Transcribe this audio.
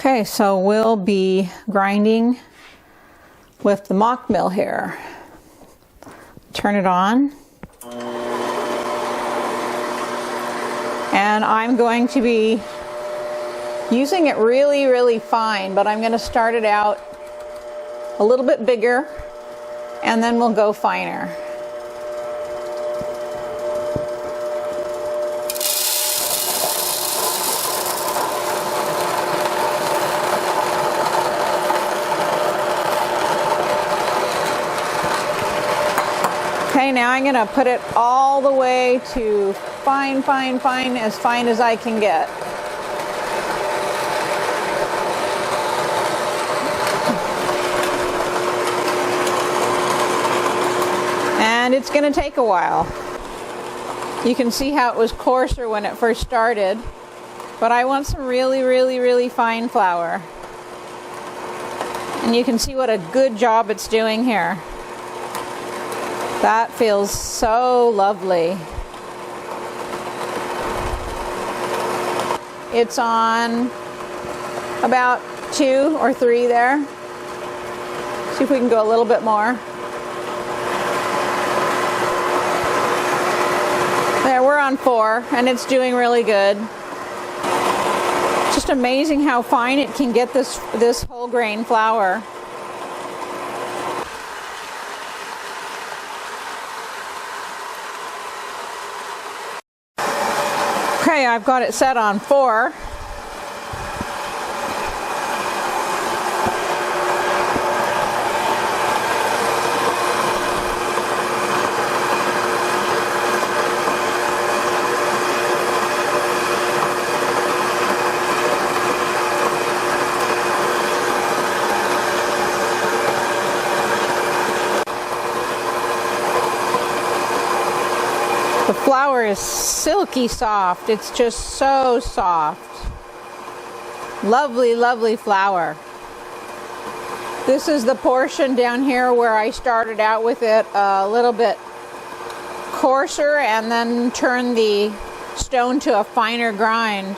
Okay, so we'll be grinding with the Mockmill here. Turn it on. And I'm going to be using it really, really fine, but I'm going to start it out a little bit bigger and then we'll go finer. Okay, now I'm going to put it all the way to fine, as fine as I can get. And it's going to take a while. You can see how it was coarser when it first started, but I want some really, really, really fine flour. And you can see what a good job it's doing here. That feels so lovely. It's on about 2 or 3 there. See if we can go a little bit more. There, we're on 4 and it's doing really good. Just amazing how fine it can get this whole grain flour. Okay, I've got it set on 4. The flour is silky soft. It's just so soft. Lovely, lovely flour. This is the portion down here where I started out with it a little bit coarser and then turned the stone to a finer grind.